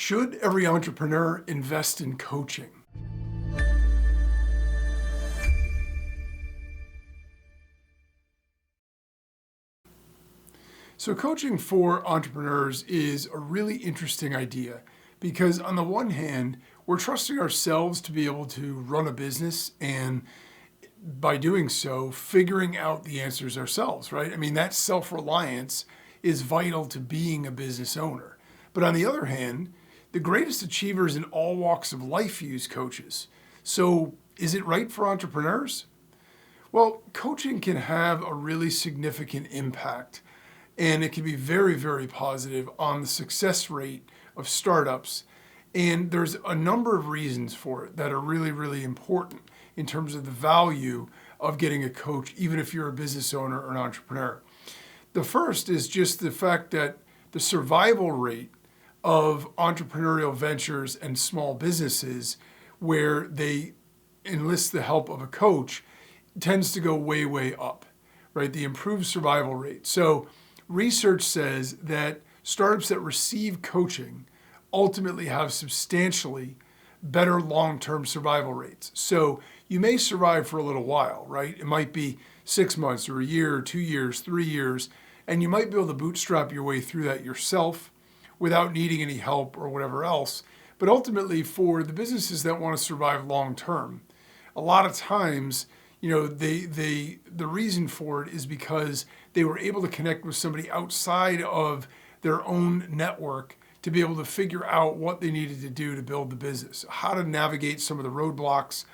Should every entrepreneur invest in coaching? So coaching for entrepreneurs is a really interesting idea because on the one hand, we're trusting ourselves to be able to run a business and by doing so, figuring out the answers ourselves, right? I mean, that self-reliance is vital to being a business owner. But on the other hand, the greatest achievers in all walks of life use coaches. So is it right for entrepreneurs? Well, coaching can have a really significant impact, and it can be very, very positive on the success rate of startups. And there's a number of reasons for it that are really, really important in terms of the value of getting a coach, even if you're a business owner or an entrepreneur. The first is just the fact that the survival rate of entrepreneurial ventures and small businesses where they enlist the help of a coach tends to go way, way up, right? The improved survival rate. So research says that startups that receive coaching ultimately have substantially better long-term survival rates. So you may survive for a little while, right? It might be 6 months or a year or 2 years, 3 years, and you might be able to bootstrap your way through that yourself without needing any help or whatever else. But ultimately, for the businesses that want to survive long-term, a lot of times, the reason for it is because they were able to connect with somebody outside of their own network to be able to figure out what they needed to do to build the business, how to navigate some of the roadblocks,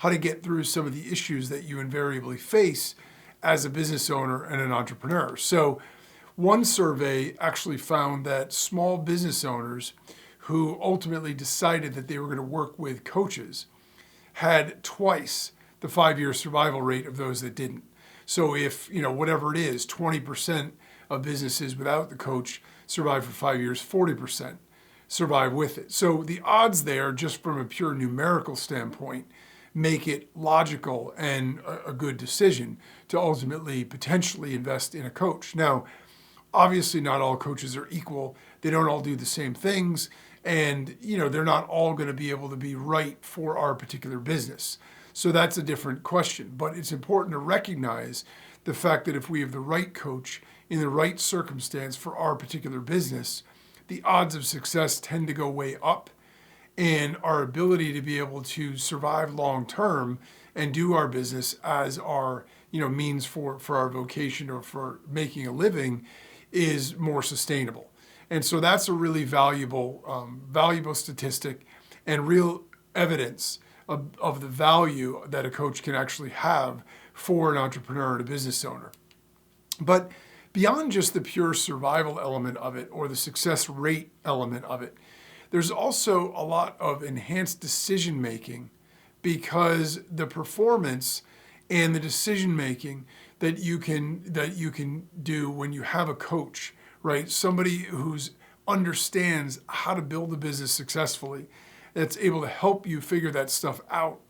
how to get through some of the issues that you invariably face as a business owner and an entrepreneur. So one survey actually found that small business owners who ultimately decided that they were going to work with coaches had twice the 5-year survival rate of those that didn't. So if, whatever it is, 20% of businesses without the coach survive for 5 years, 40% survive with it. So the odds there, just from a pure numerical standpoint, make it logical and a good decision to ultimately potentially invest in a coach. Now, obviously not all coaches are equal. They don't all do the same things. And, they're not all going to be able to be right for our particular business. So that's a different question. But it's important to recognize the fact that if we have the right coach in the right circumstance for our particular business, the odds of success tend to go way up. And our ability to be able to survive long term and do our business as our means for our vocation or for making a living is more sustainable. And so that's a really valuable statistic and real evidence of the value that a coach can actually have for an entrepreneur and a business owner. But beyond just the pure survival element of it or the success rate element of it, there's also a lot of enhanced decision making because the performance and the decision making that you can do when you have a coach, right? Somebody who understands how to build a business successfully, that's able to help you figure that stuff out,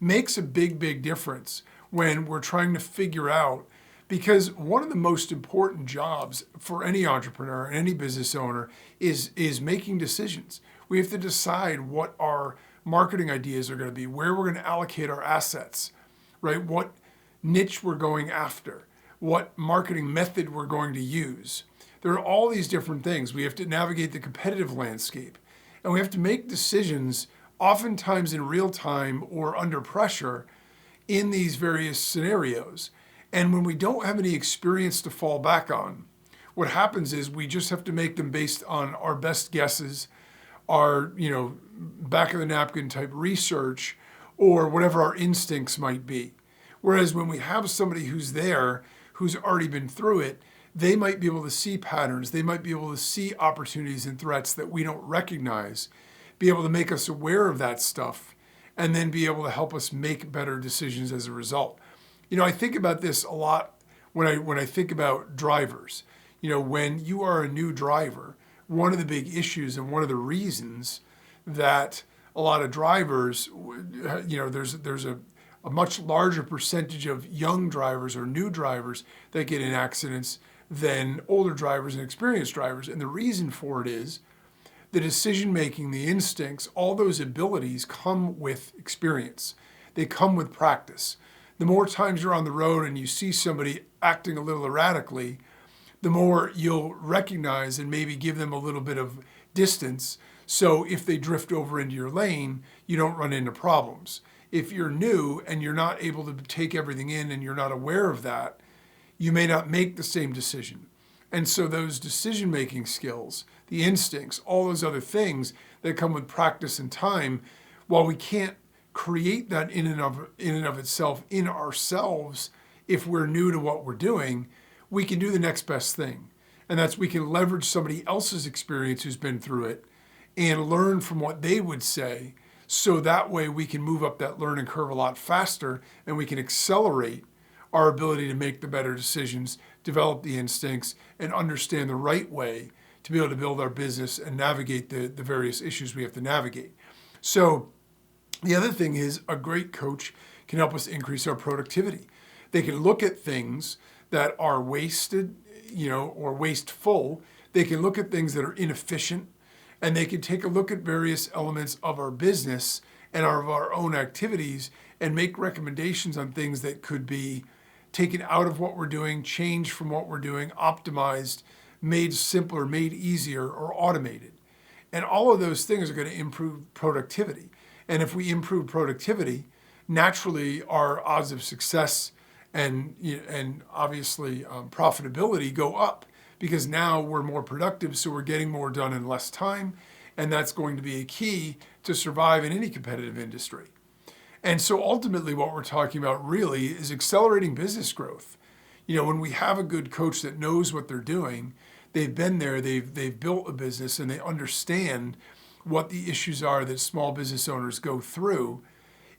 makes a big, big difference when we're trying to figure out, because one of the most important jobs for any entrepreneur and any business owner is making decisions. We have to decide what our marketing ideas are going to be, where we're going to allocate our assets, right? What niche we're going after, what marketing method we're going to use. There are all these different things. We have to navigate the competitive landscape, and we have to make decisions oftentimes in real time or under pressure in these various scenarios. And when we don't have any experience to fall back on, what happens is we just have to make them based on our best guesses, our, back of the napkin type research, or whatever our instincts might be. Whereas when we have somebody who's there, who's already been through it, they might be able to see patterns. They might be able to see opportunities and threats that we don't recognize, be able to make us aware of that stuff, and then be able to help us make better decisions as a result. I think about this a lot when I think about drivers. When you are a new driver, one of the big issues and one of the reasons that a lot of drivers, there's a much larger percentage of young drivers or new drivers that get in accidents than older drivers and experienced drivers. And the reason for it is the decision-making, the instincts, all those abilities come with experience. They come with practice. The more times you're on the road and you see somebody acting a little erratically, the more you'll recognize and maybe give them a little bit of distance. So if they drift over into your lane, you don't run into problems. If you're new and you're not able to take everything in and you're not aware of that, you may not make the same decision. And so those decision-making skills, the instincts, all those other things that come with practice and time, while we can't create that in and of itself in ourselves, if we're new to what we're doing, we can do the next best thing. And that's we can leverage somebody else's experience who's been through it and learn from what they would say. So that way we can move up that learning curve a lot faster and we can accelerate our ability to make the better decisions, develop the instincts, and understand the right way to be able to build our business and navigate the various issues we have to navigate. So the other thing is a great coach can help us increase our productivity. They can look at things that are wasted, or wasteful. They can look at things that are inefficient, and they can take a look at various elements of our business and of our own activities and make recommendations on things that could be taken out of what we're doing, changed from what we're doing, optimized, made simpler, made easier, or automated. And all of those things are going to improve productivity. And if we improve productivity, naturally our odds of success and obviously profitability go up, because now we're more productive, so we're getting more done in less time, and that's going to be a key to survive in any competitive industry. And so ultimately what we're talking about really is accelerating business growth. When we have a good coach that knows what they're doing, they've been there, they've built a business, and they understand what the issues are that small business owners go through,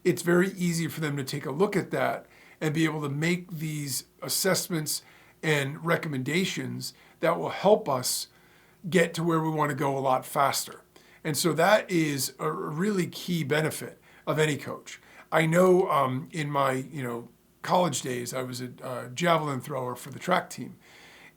it's very easy for them to take a look at that and be able to make these assessments and recommendations that will help us get to where we want to go a lot faster. And so that is a really key benefit of any coach. I know in my college days, I was a javelin thrower for the track team.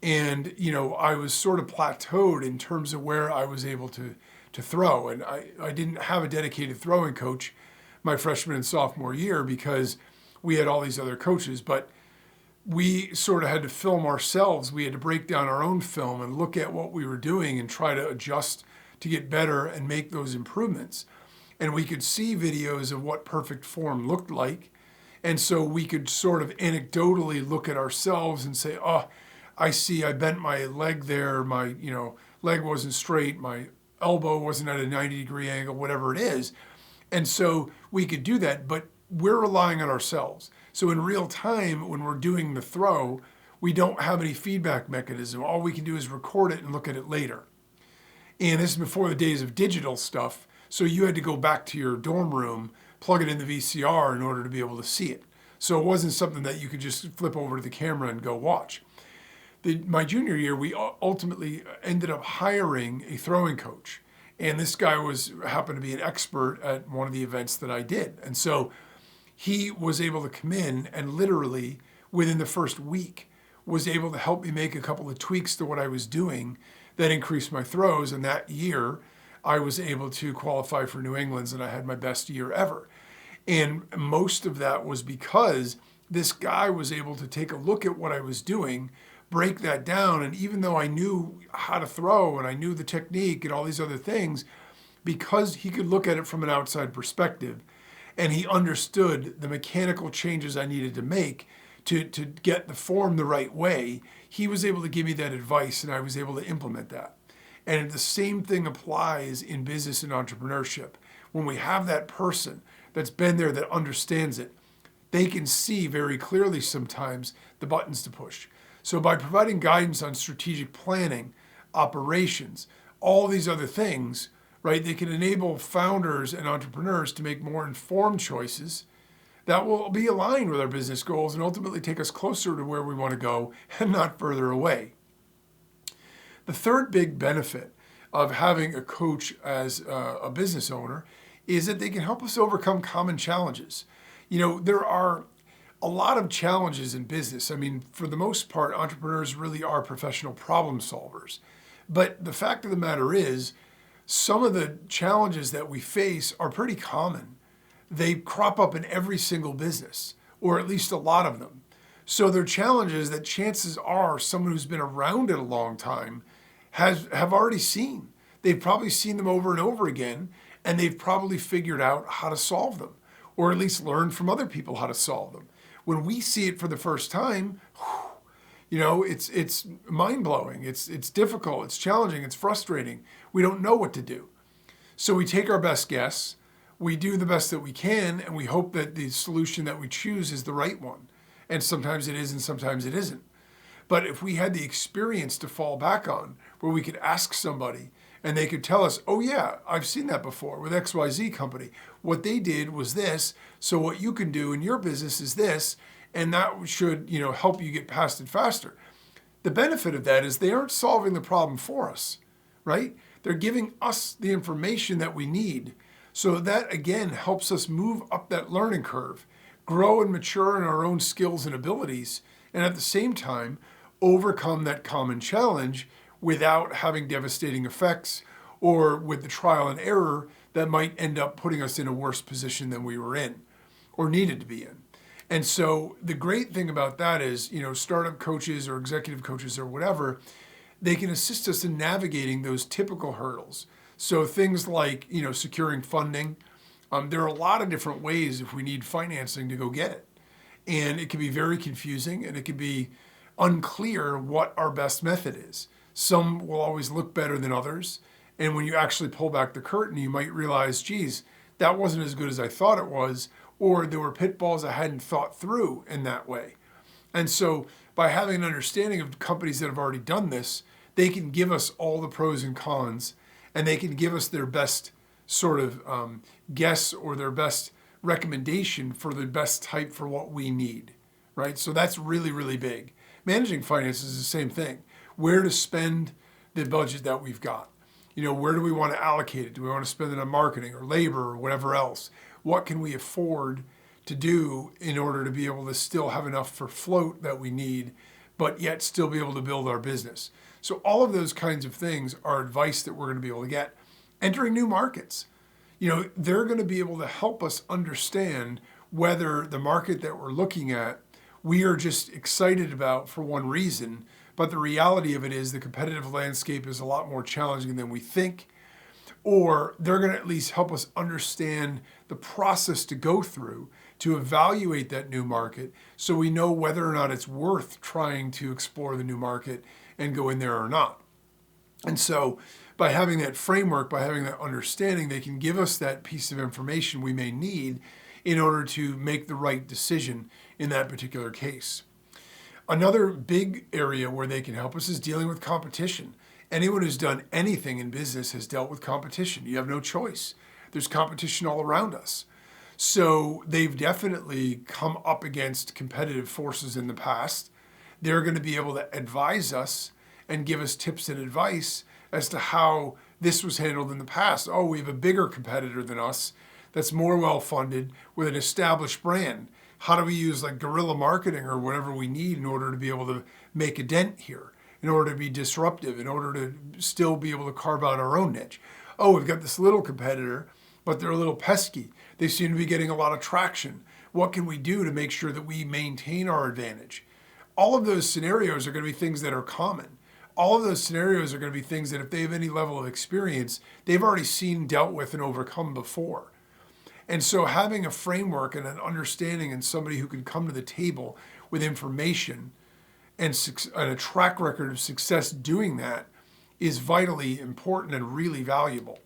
And I was sort of plateaued in terms of where I was able to throw. And I didn't have a dedicated throwing coach my freshman and sophomore year because we had all these other coaches. But we sort of had to film ourselves. We had to break down our own film and look at what we were doing and try to adjust to get better and make those improvements. And we could see videos of what perfect form looked like. And so we could sort of anecdotally look at ourselves and say, oh, I see I bent my leg there, my leg wasn't straight, my elbow wasn't at a 90-degree angle, whatever it is. And so we could do that, but we're relying on ourselves. So in real time, when we're doing the throw, we don't have any feedback mechanism. All we can do is record it and look at it later. And this is before the days of digital stuff. So you had to go back to your dorm room, plug it in the VCR in order to be able to see it. So it wasn't something that you could just flip over to the camera and go watch. My junior year, we ultimately ended up hiring a throwing coach. And this guy happened to be an expert at one of the events that I did. And so he was able to come in and literally within the first week was able to help me make a couple of tweaks to what I was doing that increased my throws. And that year, I was able to qualify for New England's, and I had my best year ever. And most of that was because this guy was able to take a look at what I was doing, break that down, and even though I knew how to throw and I knew the technique and all these other things, because he could look at it from an outside perspective and he understood the mechanical changes I needed to make to get the form the right way, he was able to give me that advice and I was able to implement that. And the same thing applies in business and entrepreneurship. When we have that person that's been there that understands it, they can see very clearly sometimes the buttons to push. So by providing guidance on strategic planning, operations, all these other things, right, they can enable founders and entrepreneurs to make more informed choices that will be aligned with our business goals and ultimately take us closer to where we want to go and not further away. The third big benefit of having a coach as a business owner is that they can help us overcome common challenges. There are a lot of challenges in business. I mean, for the most part, entrepreneurs really are professional problem solvers. But the fact of the matter is, some of the challenges that we face are pretty common. They crop up in every single business, or at least a lot of them. So they're challenges that chances are someone who's been around it a long time have already seen. They've probably seen them over and over again, and they've probably figured out how to solve them, or at least learned from other people how to solve them. When we see it for the first time, it's mind-blowing, it's difficult, it's challenging, it's frustrating. We don't know what to do. So we take our best guess, we do the best that we can, and we hope that the solution that we choose is the right one. And sometimes it is, and sometimes it isn't. But if we had the experience to fall back on, where we could ask somebody and they could tell us, oh yeah, I've seen that before with XYZ company. What they did was this, so what you can do in your business is this, and that should, help you get past it faster. The benefit of that is they aren't solving the problem for us, right? They're giving us the information that we need. So that, again, helps us move up that learning curve, grow and mature in our own skills and abilities, and at the same time, overcome that common challenge without having devastating effects or with the trial and error that might end up putting us in a worse position than we were in or needed to be in. And so the great thing about that is, startup coaches or executive coaches or whatever, they can assist us in navigating those typical hurdles. So things like, securing funding. There are a lot of different ways if we need financing to go get it. And it can be very confusing, and it can be unclear what our best method is. Some will always look better than others. And when you actually pull back the curtain, you might realize, geez, that wasn't as good as I thought it was, or there were pitfalls I hadn't thought through in that way. And so by having an understanding of companies that have already done this, they can give us all the pros and cons, and they can give us their best sort of guess or their best recommendation for the best type for what we need, right? So that's really, really big. Managing finances is the same thing. Where to spend the budget that we've got. Where do we want to allocate it? Do we want to spend it on marketing or labor or whatever else? What can we afford to do in order to be able to still have enough for float that we need, but yet still be able to build our business? So all of those kinds of things are advice that we're going to be able to get. Entering new markets. They're going to be able to help us understand whether the market that we're looking at, we are just excited about for one reason, but the reality of it is the competitive landscape is a lot more challenging than we think, or they're going to at least help us understand the process to go through to evaluate that new market so we know whether or not it's worth trying to explore the new market and go in there or not. And so by having that framework, by having that understanding, they can give us that piece of information we may need in order to make the right decision in that particular case. Another big area where they can help us is dealing with competition. Anyone who's done anything in business has dealt with competition. You have no choice. There's competition all around us. So they've definitely come up against competitive forces in the past. They're going to be able to advise us and give us tips and advice as to how this was handled in the past. Oh, we have a bigger competitor than us that's more well-funded with an established brand. How do we use like guerrilla marketing or whatever we need in order to be able to make a dent here, in order to be disruptive, in order to still be able to carve out our own niche? Oh, we've got this little competitor, but they're a little pesky. They seem to be getting a lot of traction. What can we do to make sure that we maintain our advantage? All of those scenarios are going to be things that are common. All of those scenarios are going to be things that if they have any level of experience, they've already seen, dealt with, and overcome before. And so having a framework and an understanding and somebody who can come to the table with information and a track record of success doing that is vitally important and really valuable.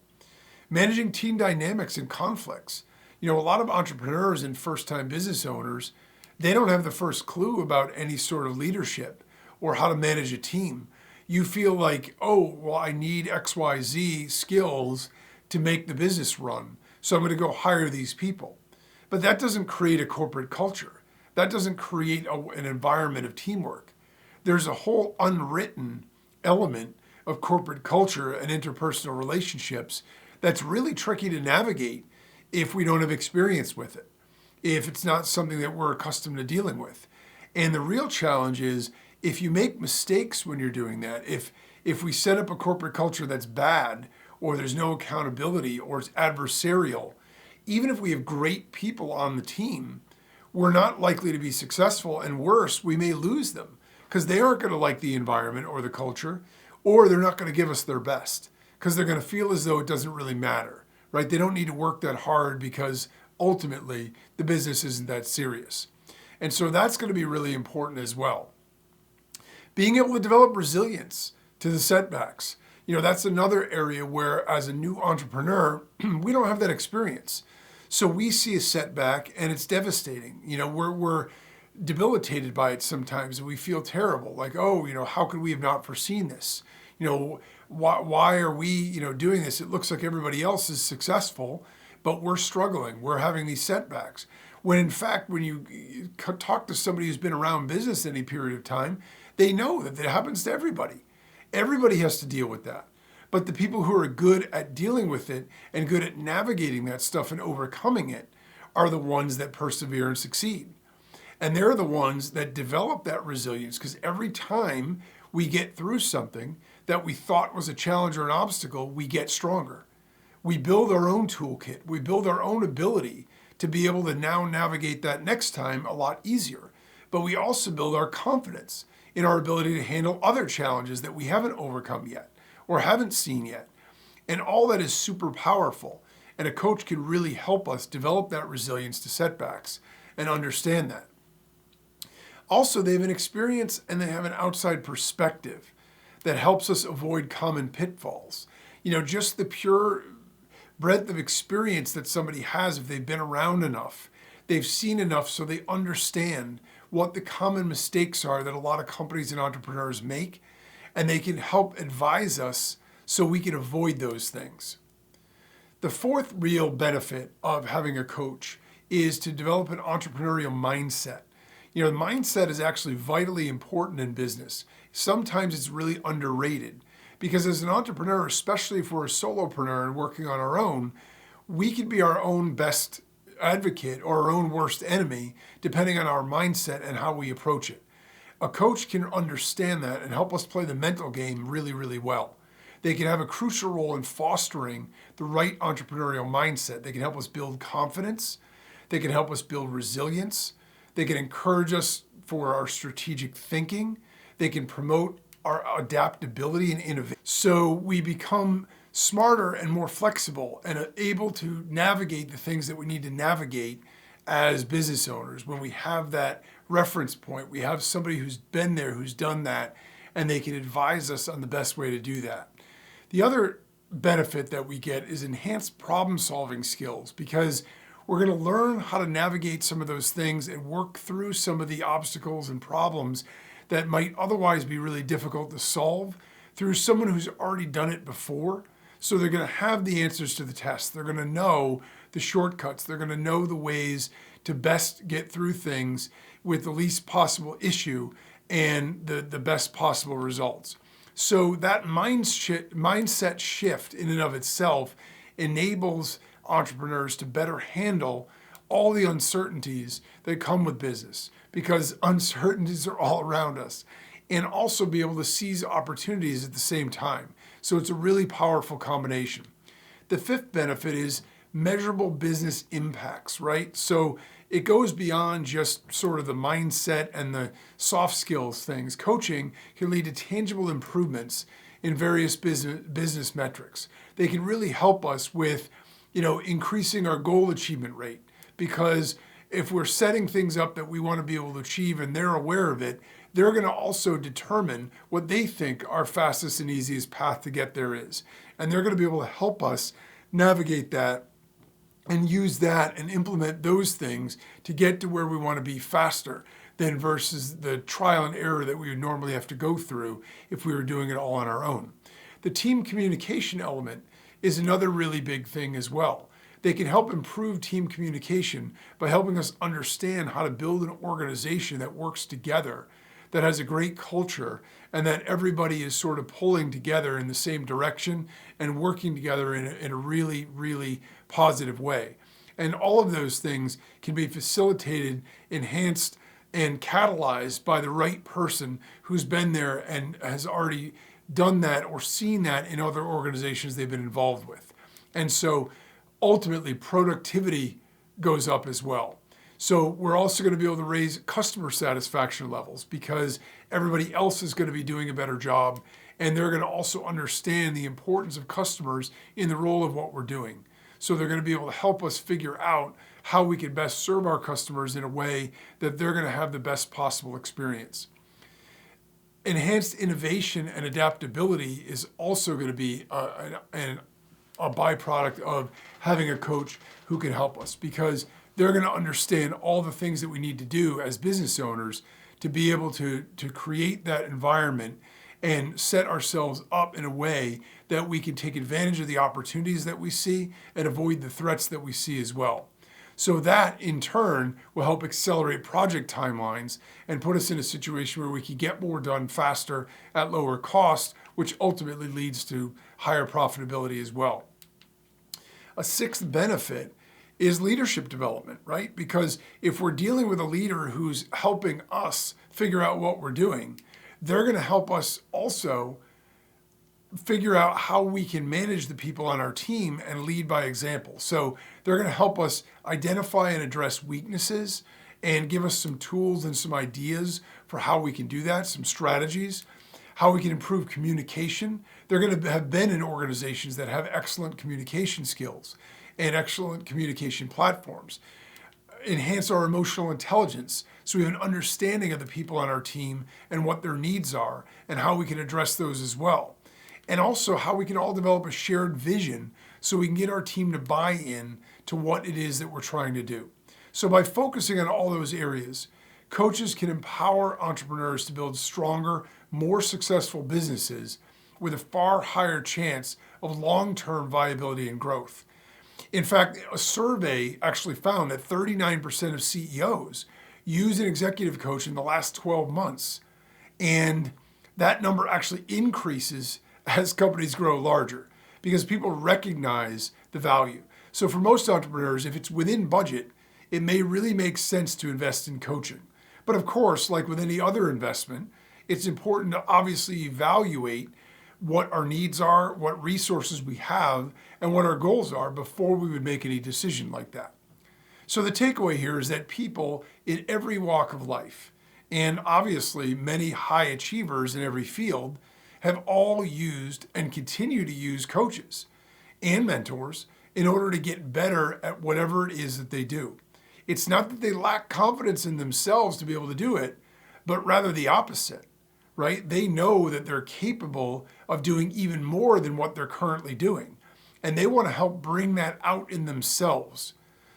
Managing team dynamics and conflicts. A lot of entrepreneurs and first-time business owners, they don't have the first clue about any sort of leadership or how to manage a team. You feel like, oh, well, I need XYZ skills to make the business run, so I'm going to go hire these people. But that doesn't create a corporate culture. That doesn't create an environment of teamwork. There's a whole unwritten element of corporate culture and interpersonal relationships that's really tricky to navigate if we don't have experience with it, if it's not something that we're accustomed to dealing with. And the real challenge is if you make mistakes when you're doing that, if we set up a corporate culture that's bad, or there's no accountability, or it's adversarial, even if we have great people on the team, we're not likely to be successful. And worse, we may lose them because they aren't going to like the environment or the culture, or they're not going to give us their best because they're going to feel as though it doesn't really matter, right? They don't need to work that hard because ultimately the business isn't that serious. And so that's going to be really important as well. Being able to develop resilience to the setbacks. That's another area where as a new entrepreneur, we don't have that experience. So we see a setback and it's devastating. We're debilitated by it sometimes and we feel terrible. Like, oh, how could we have not foreseen this? Why are we, doing this? It looks like everybody else is successful, but we're struggling. We're having these setbacks. When in fact, when you talk to somebody who's been around business any period of time, they know that it happens to everybody. Everybody has to deal with that. But the people who are good at dealing with it and good at navigating that stuff and overcoming it are the ones that persevere and succeed. And they're the ones that develop that resilience, because every time we get through something that we thought was a challenge or an obstacle, we get stronger. We build our own toolkit. We build our own ability to be able to now navigate that next time a lot easier. But we also build our confidence in our ability to handle other challenges that we haven't overcome yet or haven't seen yet. And all that is super powerful. And a coach can really help us develop that resilience to setbacks and understand that. Also, they have an experience and they have an outside perspective that helps us avoid common pitfalls. Just the pure breadth of experience that somebody has, if they've been around enough, they've seen enough so they understand what the common mistakes are that a lot of companies and entrepreneurs make, and they can help advise us so we can avoid those things. The fourth real benefit of having a coach is to develop an entrepreneurial mindset. The mindset is actually vitally important in business. Sometimes it's really underrated because as an entrepreneur, especially if we're a solopreneur and working on our own, we can be our own best advocate or our own worst enemy, depending on our mindset and how we approach it. A coach can understand that and help us play the mental game really, really well. They can have a crucial role in fostering the right entrepreneurial mindset. They can help us build confidence. They can help us build resilience. They can encourage us for our strategic thinking. They can promote our adaptability and innovation. So we become smarter and more flexible and able to navigate the things that we need to navigate as business owners. When we have that reference point, we have somebody who's been there, who's done that, and they can advise us on the best way to do that. The other benefit that we get is enhanced problem-solving skills, because we're going to learn how to navigate some of those things and work through some of the obstacles and problems that might otherwise be really difficult to solve through someone who's already done it before. So they're going to have the answers to the test. They're going to know the shortcuts. They're going to know the ways to best get through things with the least possible issue and the best possible results. So that mindset shift in and of itself enables entrepreneurs to better handle all the uncertainties that come with business, because uncertainties are all around us, and also be able to seize opportunities at the same time. So it's a really powerful combination. The fifth benefit is measurable business impacts, right? So it goes beyond just sort of the mindset and the soft skills things. Coaching can lead to tangible improvements in various business metrics. They can really help us with, increasing our goal achievement rate, because if we're setting things up that we want to be able to achieve and they're aware of it, they're going to also determine what they think our fastest and easiest path to get there is. And they're going to be able to help us navigate that and use that and implement those things to get to where we want to be faster than versus the trial and error that we would normally have to go through if we were doing it all on our own. The team communication element is another really big thing as well. They can help improve team communication by helping us understand how to build an organization that works together, that has a great culture, and that everybody is sort of pulling together in the same direction and working together in a really, really positive way. And all of those things can be facilitated, enhanced, and catalyzed by the right person who's been there and has already done that or seen that in other organizations they've been involved with. And so ultimately productivity goes up as well. So we're also going to be able to raise customer satisfaction levels because everybody else is going to be doing a better job, and they're going to also understand the importance of customers in the role of what we're doing. So they're going to be able to help us figure out how we can best serve our customers in a way that they're going to have the best possible experience. Enhanced innovation and adaptability is also going to be a byproduct of having a coach who can help us, because they're going to understand all the things that we need to do as business owners to be able to create that environment and set ourselves up in a way that we can take advantage of the opportunities that we see and avoid the threats that we see as well. So that in turn will help accelerate project timelines and put us in a situation where we can get more done faster at lower cost, which ultimately leads to higher profitability as well. A sixth benefit is leadership development, right? Because if we're dealing with a leader who's helping us figure out what we're doing, they're going to help us also figure out how we can manage the people on our team and lead by example. So they're going to help us identify and address weaknesses and give us some tools and some ideas for how we can do that, some strategies, how we can improve communication. They're going to have been in organizations that have excellent communication skills and excellent communication platforms. Enhance our emotional intelligence so we have an understanding of the people on our team and what their needs are and how we can address those as well. And also how we can all develop a shared vision so we can get our team to buy in to what it is that we're trying to do. So by focusing on all those areas, coaches can empower entrepreneurs to build stronger, more successful businesses with a far higher chance of long-term viability and growth. In fact, a survey actually found that 39% of CEOs use an executive coach in the last 12 months. And that number actually increases as companies grow larger because people recognize the value. So for most entrepreneurs, if it's within budget, it may really make sense to invest in coaching. But of course, like with any other investment, it's important to obviously evaluate what our needs are, what resources we have, and what our goals are before we would make any decision like that. So the takeaway here is that people in every walk of life, and obviously many high achievers in every field, have all used and continue to use coaches and mentors in order to get better at whatever it is that they do. It's not that they lack confidence in themselves to be able to do it, but rather the opposite, right? They know that they're capable of doing even more than what they're currently doing, and they want to help bring that out in themselves.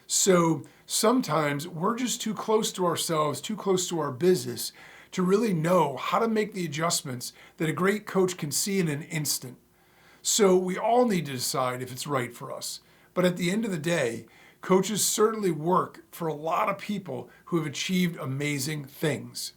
So sometimes we're just too close to ourselves, too close to our business to really know how to make the adjustments that a great coach can see in an instant. So we all need to decide if it's right for us. But at the end of the day, coaches certainly work for a lot of people who have achieved amazing things.